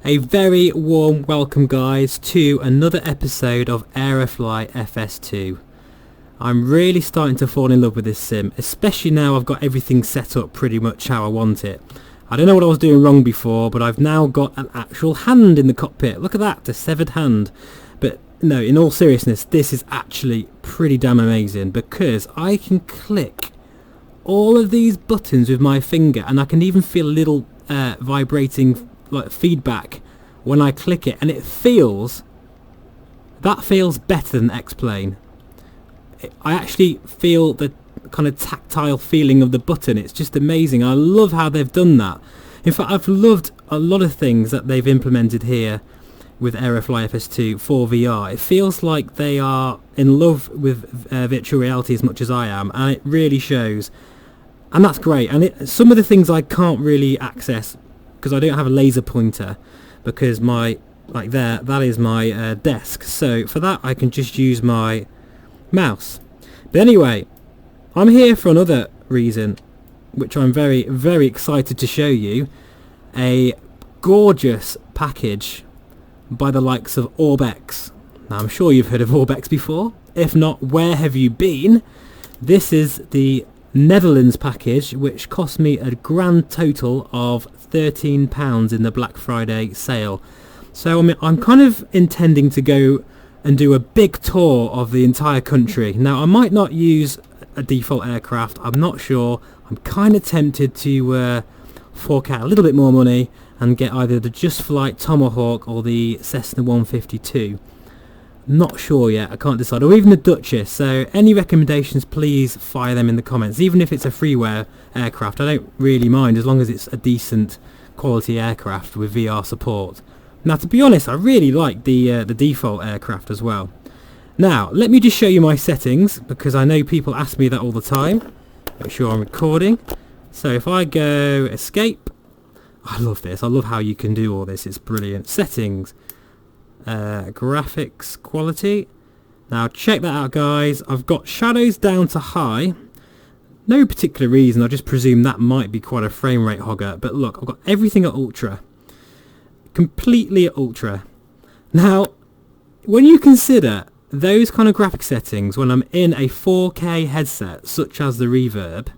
A very warm welcome guys to another episode of Aerofly FS2. I'm really starting to fall in love with this sim, especially now I've got everything set up pretty much how I want it. I don't know what I was doing wrong before, but I've now got an actual hand in the cockpit. Look at that, a severed hand. But no, in all seriousness, this is actually pretty damn amazing because I can click all of these buttons with my finger and I can even feel a little vibrating like feedback when I click it, and it feels better than X-Plane. I actually feel the kind of tactile feeling of the button. It's just amazing. I love how they've done that. In fact, I've loved a lot of things that they've implemented here with Aerofly FS2 for VR. It feels like they are in love with virtual reality as much as I am, and it really shows. And that's great. And some of the things I can't really access because I don't have a laser pointer, because that is my desk. So for that I can just use my mouse. But anyway, I'm here for another reason, which I'm very, very excited to show you. A gorgeous package by the likes of Orbx. Now I'm sure you've heard of Orbx before. If not, where have you been? This is the Netherlands package, which cost me a grand total of £13 in the Black Friday sale. So I mean, I'm kind of intending to go and do a big tour of the entire country. Now I might not use a default aircraft, I'm not sure. I'm kind of tempted to fork out a little bit more money and get either the Just Flight Tomahawk or the Cessna 152. Not sure yet, I can't decide, or even the Duchess. So any recommendations, please fire them in the comments. Even if it's a freeware aircraft, I don't really mind as long as it's a decent quality aircraft with VR support. Now to be honest, I really like the default aircraft as well. Now let me just show you my settings, because I know people ask me that all the time. Make sure I'm recording. So if I go escape, I love this, I love how you can do all this, it's brilliant. Settings, graphics quality. Now check that out guys, I've got shadows down to high. No particular reason, I just presume that might be quite a frame rate hogger, but look, I've got everything at ultra, completely at ultra. Now when you consider those kind of graphic settings when I'm in a 4K headset such as the Reverb,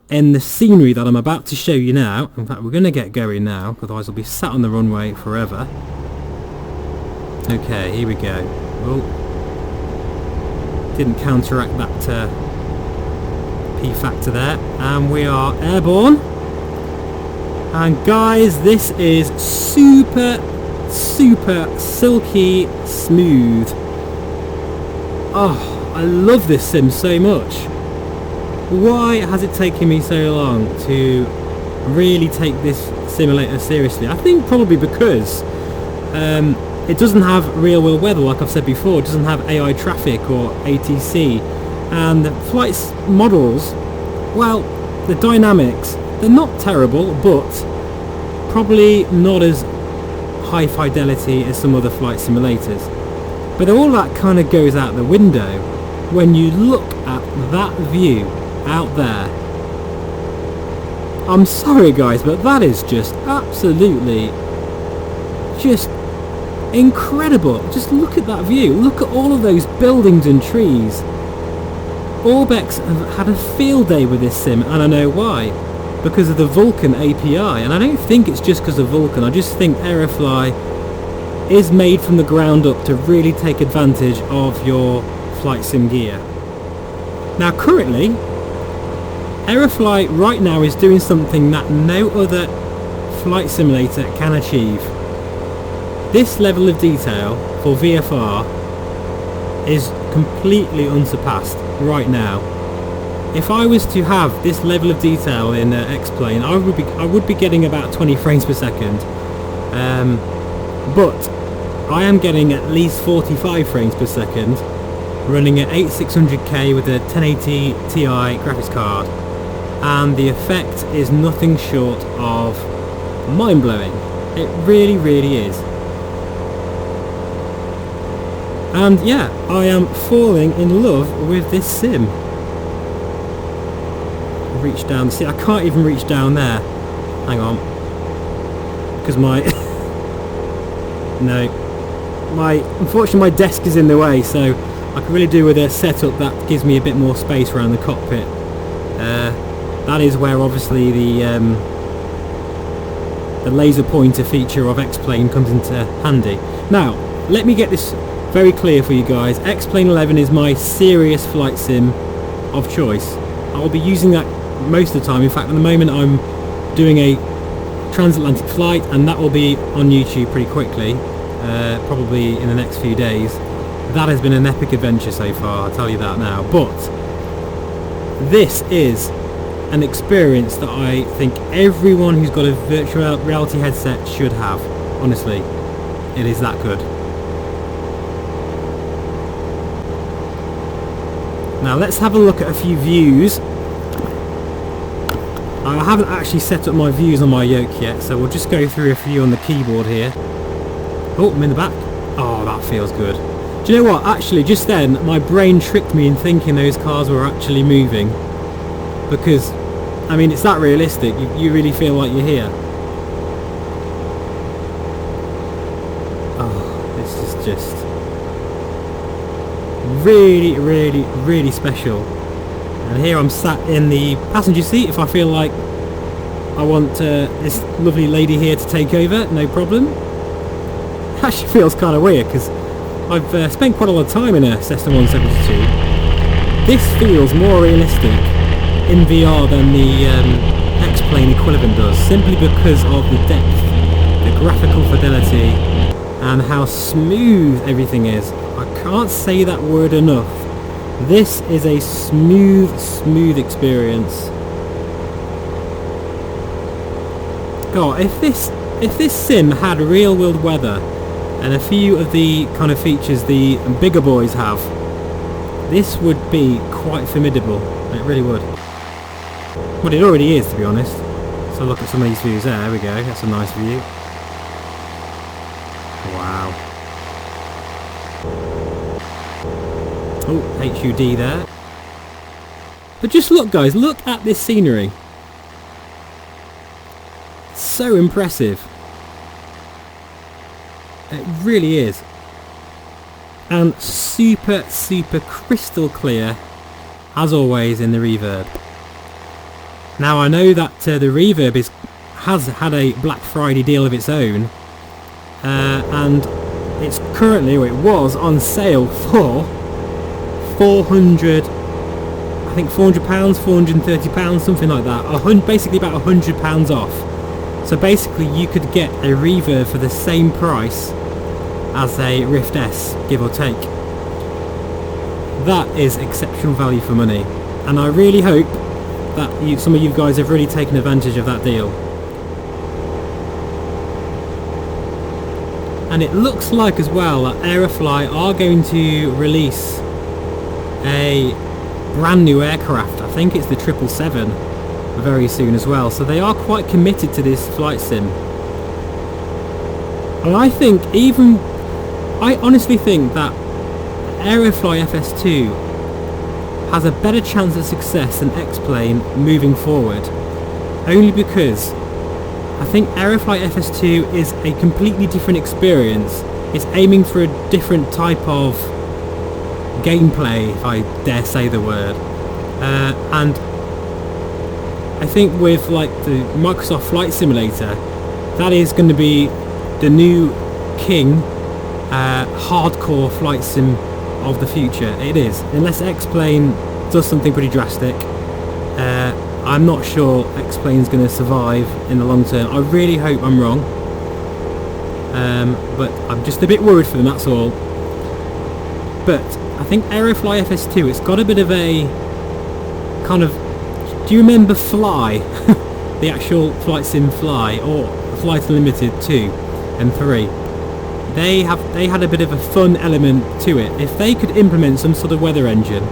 and the scenery that I'm about to show you now, in fact we're going to get going now, otherwise I'll be sat on the runway forever. Okay, here we go. Oh, didn't counteract that P factor there, and we are airborne. And guys, this is super silky smooth. Oh, I love this sim so much. Why has it taken me so long to really take this simulator seriously? I think probably because it doesn't have real world weather, like I've said before. It doesn't have AI traffic or ATC, and the flight models, well, the dynamics, they're not terrible, but probably not as high fidelity as some other flight simulators. But all that kind of goes out the window when you look at that view out there. I'm sorry guys, but that is just absolutely just incredible. Just look at that view, look at all of those buildings and trees. Orbx have had a field day with this sim, and I know why. Because of the Vulkan API, and I don't think it's just because of Vulkan, I just think Aerofly is made from the ground up to really take advantage of your flight sim gear. Now currently, Aerofly right now is doing something that no other flight simulator can achieve. This level of detail for VFR is completely unsurpassed right now. If I was to have this level of detail in X-Plane, I would be getting about 20 frames per second. But I am getting at least 45 frames per second, running at 8600K with a 1080 Ti graphics card, and the effect is nothing short of mind-blowing. It really, really is. And yeah, I am falling in love with this sim. Reach down, see I can't even reach down there. Hang on. because my no, unfortunately my desk is in the way, so I can really do with a setup that gives me a bit more space around the cockpit. That is where obviously the laser pointer feature of X-Plane comes into handy. Now, let me get this very clear for you guys. X-Plane 11 is my serious flight sim of choice. I will be using that most of the time. In fact, at the moment I'm doing a transatlantic flight, and that will be on YouTube pretty quickly, probably in the next few days. That has been an epic adventure so far, I'll tell you that now. But this is an experience that I think everyone who's got a virtual reality headset should have. Honestly, it is that good. Now let's have a look at a few views. I haven't actually set up my views on my yoke yet, so we'll just go through a few on the keyboard here. Oh, I'm in the back. Oh, that feels good. Do you know what? Actually, just then, my brain tricked me in thinking those cars were actually moving. Because, I mean, it's that realistic. You really feel like you're here. Oh, this is just really, really, really special. And here I'm sat in the passenger seat. If I feel like I want this lovely lady here to take over, no problem. It actually feels kind of weird because I've spent quite a lot of time in a Cessna 172. This feels more realistic in VR than the X-Plane equivalent does, simply because of the depth, the graphical fidelity, and how smooth everything is. I can't say that word enough. This is a smooth experience. God, if this sim had real world weather and a few of the kind of features the bigger boys have, this would be quite formidable. It really would. Well, it already is, to be honest. So look at some of these views there. There we go. That's a nice view. Wow. Oh, HUD there. But just look, guys, look at this scenery. So impressive. It really is. And super crystal clear, as always, in the Reverb. Now I know that the Reverb has had a Black Friday deal of its own, and it's currently, or it was, on sale for £400, I think £400, £430, something like that. Basically about £100 off. So basically you could get a Reverb for the same price as a Rift S, give or take. That is exceptional value for money, and I really hope that some of you guys have really taken advantage of that deal. And it looks like as well that Aerofly are going to release a brand new aircraft. I think it's the 777 very soon as well, so they are quite committed to this flight sim. And I honestly think that Aerofly FS2 has a better chance of success than X-Plane moving forward, only because I think Aerofly FS2 is a completely different experience. It's aiming for a different type of gameplay, if I dare say the word, and I think with like the Microsoft Flight Simulator, that is going to be the new king hardcore flight sim of the future. It is, unless X-Plane does something pretty drastic. I'm not sure X-Plane's going to survive in the long term. I really hope I'm wrong, but I'm just a bit worried for them, that's all. But I think Aerofly FS2, it's got a bit of a kind of, do you remember Fly? The actual flight sim Fly, or Flight Unlimited 2 and 3? They had a bit of a fun element to it. If they could implement some sort of weather engine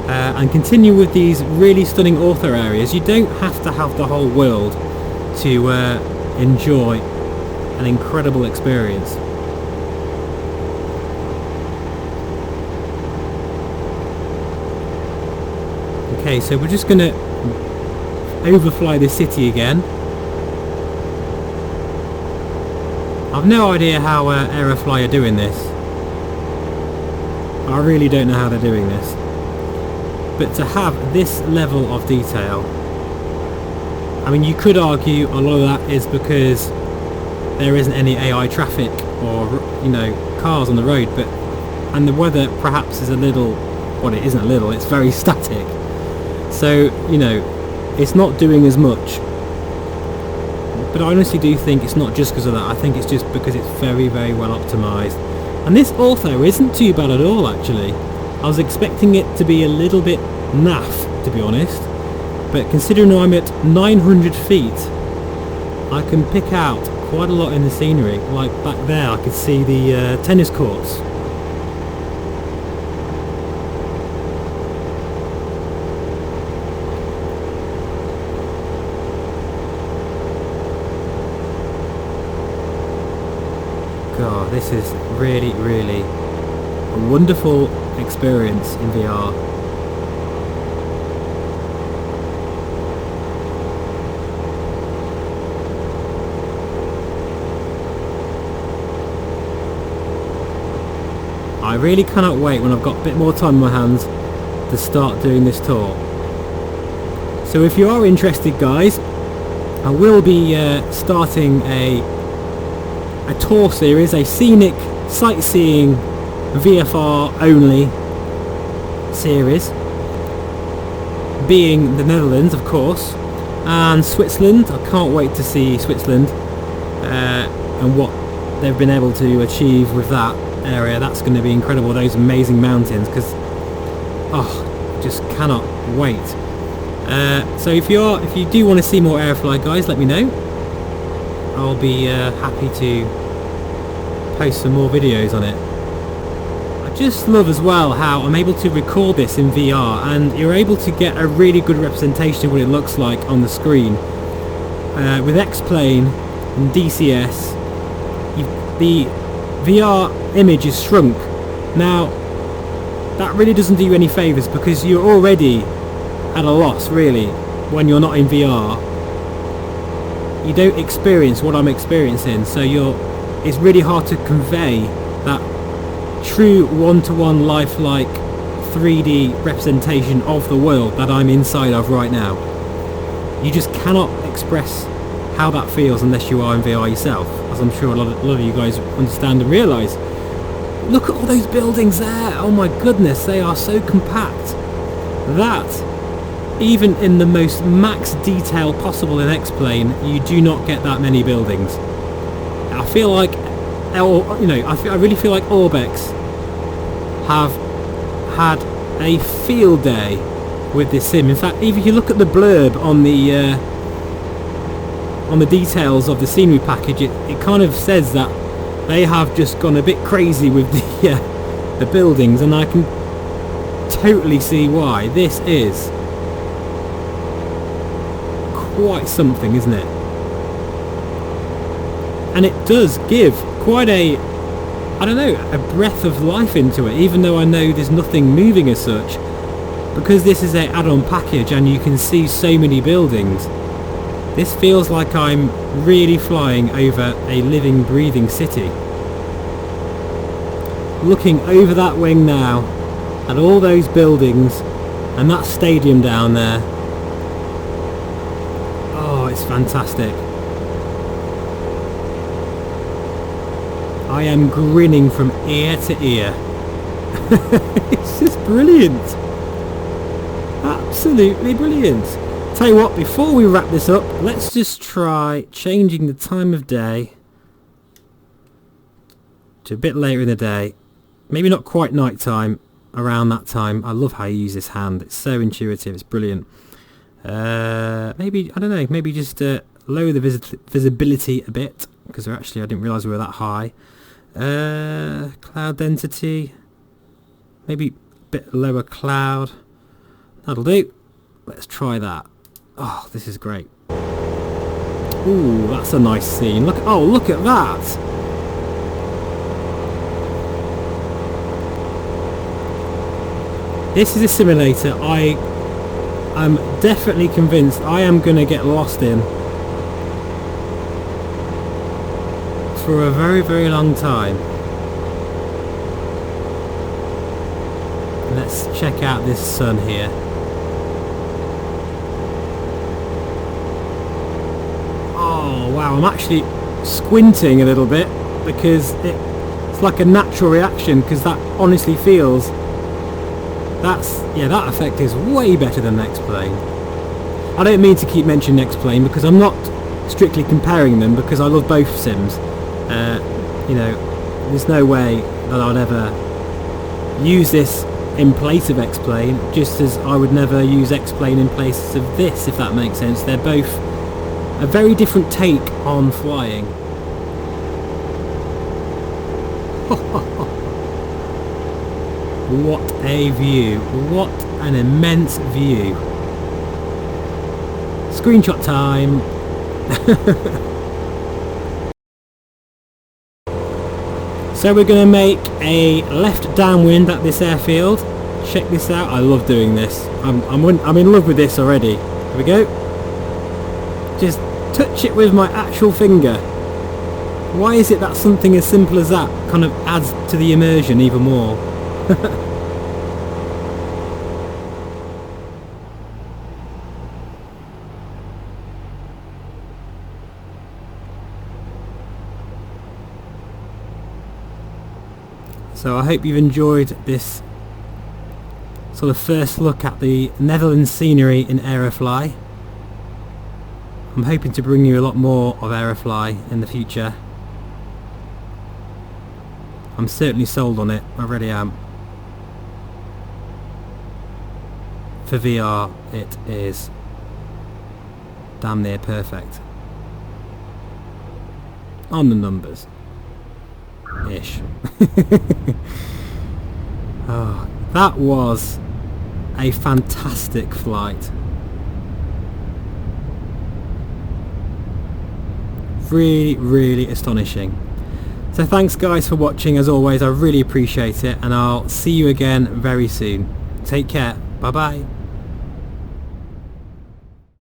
and continue with these really stunning ortho areas, you don't have to have the whole world to enjoy an incredible experience. Okay, so we're just going to overfly the city again. I've no idea how Aerofly are doing this. I really don't know how they're doing this. But to have this level of detail, I mean, you could argue a lot of that is because there isn't any AI traffic or, you know, cars on the road, but and the weather perhaps is a little, well, it isn't a little, it's very static. So, you know, it's not doing as much. But I honestly do think it's not just because of that. I think it's just because it's very, very well optimized. And this ortho isn't too bad at all, actually. I was expecting it to be a little bit naff, to be honest. But considering I'm at 900 feet, I can pick out quite a lot in the scenery. Like back there, I could see the tennis courts. God, this is really, really a wonderful experience in VR. I really cannot wait when I've got a bit more time on my hands to start doing this tour. So if you are interested, guys, I will be starting a tour series, a scenic sightseeing VFR only series, being the Netherlands, of course, and Switzerland. I can't wait to see Switzerland and what they've been able to achieve with that area. That's going to be incredible, those amazing mountains, because just cannot wait. So if you do want to see more Aerofly, guys, let me know. I'll be happy to post some more videos on it. I just love as well how I'm able to record this in VR, and you're able to get a really good representation of what it looks like on the screen. With X-Plane and DCS, the VR image is shrunk. Now, that really doesn't do you any favours, because you're already at a loss, really, when you're not in VR. You don't experience what I'm experiencing, so it's really hard to convey that true one-to-one lifelike 3D representation of the world that I'm inside of right now. You just cannot express how that feels unless you are in VR yourself, as I'm sure a lot of you guys understand and realise. Look at all those buildings there, oh my goodness, they are so compact that even in the most max detail possible in X-Plane, you do not get that many buildings. I feel like, I really feel like Orbx have had a field day with this sim. In fact, even if you look at the blurb on the details of the scenery package, it kind of says that they have just gone a bit crazy with the buildings, and I can totally see why. This is quite something, isn't it? And it does give quite a breath of life into it, even though I know there's nothing moving as such, because this is an add-on package and you can see so many buildings. This feels like I'm really flying over a living, breathing city. Looking over that wing now at all those buildings and that stadium down there. Oh, it's fantastic. I am grinning from ear to ear. It's just brilliant. Absolutely brilliant. Tell you what, before we wrap this up, let's just try changing the time of day to a bit later in the day. Maybe not quite night time, around that time. I love how you use this hand. It's so intuitive. It's brilliant. Maybe, I don't know, maybe just lower the visibility a bit, because I didn't realise we were that high. Cloud density, maybe a bit lower cloud. That'll do. Let's try that. Oh, this is great. Ooh, that's a nice scene. Look at that. This is a simulator I am definitely convinced I am going to get lost in for a very, very long time. Let's check out this sun here. Oh wow, I'm actually squinting a little bit because it's like a natural reaction, because that honestly feels, that effect is way better than X-Plane. I don't mean to keep mentioning X-Plane because I'm not strictly comparing them, because I love both sims. You know, there's no way that I'd ever use this in place of X-Plane, just as I would never use X-Plane in place of this, if that makes sense. They're both a very different take on flying. What a view, what an immense view. Screenshot time. So we're going to make a left downwind at this airfield. Check this out, I love doing this. I'm in love with this already. Here we go. Just touch it with my actual finger. Why is it that something as simple as that kind of adds to the immersion even more? So I hope you've enjoyed this sort of first look at the Netherlands scenery in Aerofly. I'm hoping to bring you a lot more of Aerofly in the future. I'm certainly sold on it, I really am. For VR it is damn near perfect. On the numbers. Ish. Oh, that was a fantastic flight. Really, really astonishing. So thanks guys for watching, as always. I really appreciate it, and I'll see you again very soon. Take care. Bye bye.